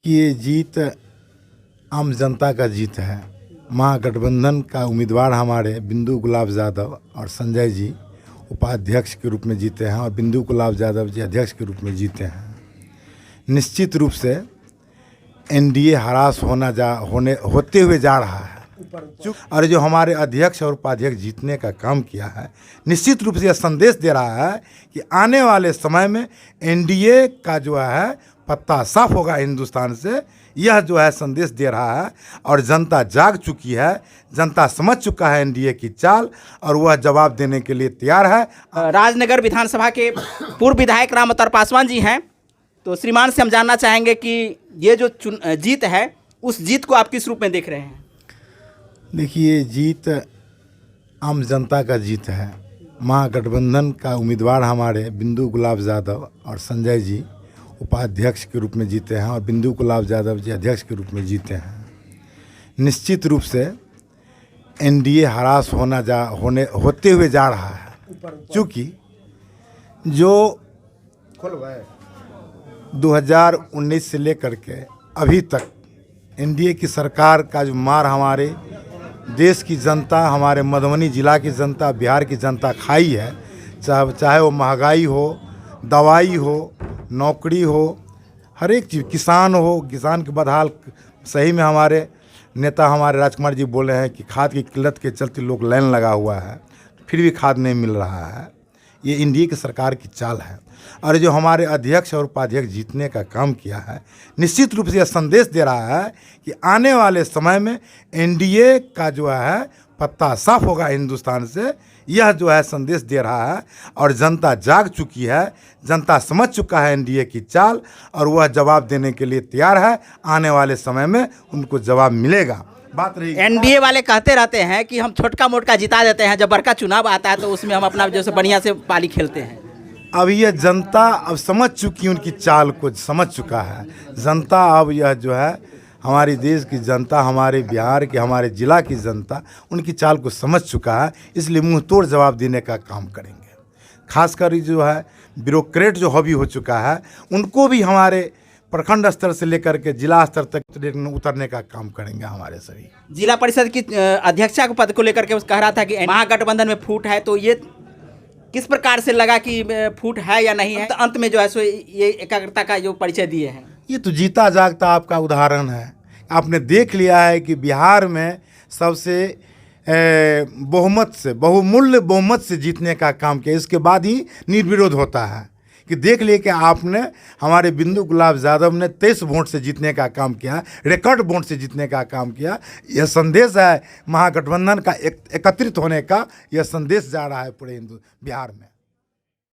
कि ये जीत आम जनता का जीत है। महागठबंधन का उम्मीदवार हमारे बिंदु गुलाब यादव और संजय जी उपाध्यक्ष के रूप में जीते हैं और बिंदु गुलाब यादव जी अध्यक्ष के रूप में जीते हैं। निश्चित रूप से एनडीए हरास होते हुए जा रहा है और जो हमारे अध्यक्ष और उपाध्यक्ष जीतने का काम किया है, निश्चित रूप से यह संदेश दे रहा है कि आने वाले समय में एनडीए का जो है पत्ता साफ होगा हिंदुस्तान से। यह जो है संदेश दे रहा है और जनता जाग चुकी है, जनता समझ चुका है एनडीए की चाल और वह जवाब देने के लिए तैयार है। राजनगर विधानसभा के पूर्व विधायक राम अवतार पासवान जी हैं, तो श्रीमान से हम जानना चाहेंगे कि ये जो जीत है उस जीत को आप किस रूप में देख रहे हैं? देखिए, जीत आम जनता का जीत है। महागठबंधन का उम्मीदवार हमारे बिंदु गुलाब यादव और संजय जी उपाध्यक्ष के रूप में जीते हैं और बिंदु गुलाब यादव जी अध्यक्ष के रूप में जीते हैं। निश्चित रूप से एनडीए हरास होते हुए जा रहा है, चूँकि जो 2019 से लेकर के अभी तक एनडीए की सरकार का जो मार हमारे देश की जनता, हमारे मधुबनी जिला की जनता, बिहार की जनता खाई है, चाहे वो महंगाई हो, दवाई हो, नौकरी हो, हर एक चीज़, किसान के बदहाल। सही में हमारे नेता हमारे राजकुमार जी बोले हैं कि खाद की किल्लत के चलते लोग लाइन लगा हुआ है, फिर भी खाद नहीं मिल रहा है। ये एनडीए की सरकार की चाल है और जो हमारे अध्यक्ष और उपाध्यक्ष जीतने का काम किया है, निश्चित रूप से यह संदेश दे रहा है कि आने वाले समय में एनडीए का जो है पत्ता साफ होगा हिंदुस्तान से। यह जो है संदेश दे रहा है और जनता जाग चुकी है, जनता समझ चुका है एनडीए की चाल और वह जवाब देने के लिए तैयार है। आने वाले समय में उनको जवाब मिलेगा। बात रही, एनडीए वाले कहते रहते हैं कि हम छोटका मोटका जिता देते हैं, जब बड़का चुनाव आता है तो उसमें हम अपना जैसे बढ़िया से पाली खेलते हैं। अब ये जनता अब समझ चुकी, उनकी चाल को समझ चुका है जनता। अब यह जो है हमारी देश की जनता, हमारे बिहार की, हमारे ज़िला की जनता उनकी चाल को समझ चुका है, इसलिए मुंह तोड़ जवाब देने का काम करेंगे। खासकर जो है ब्यूरोक्रेट जो हॉबी हो चुका है, उनको भी हमारे प्रखंड स्तर से लेकर के जिला स्तर तक उतरने का काम करेंगे हमारे सभी। जिला परिषद की अध्यक्षा के पद को लेकर के कह रहा था कि महागठबंधन में फूट है, तो ये किस प्रकार से लगा कि फूट है या नहीं है? तो अंत में जो है सो ये एकाग्रता का जो परिचय दिए हैं, ये तो जीता जागता आपका उदाहरण है। आपने देख लिया है कि बिहार में सबसे बहुमूल्य बहुमत से जीतने का काम किया, इसके बाद ही निर्विरोध होता है। कि देख लिए कि आपने हमारे बिंदु गुलाब यादव ने 23 वोट से जीतने का काम किया, रिकॉर्ड वोट से जीतने का काम किया। यह संदेश है महागठबंधन का एकत्रित होने का, यह संदेश जा रहा है पूरे बिहार में।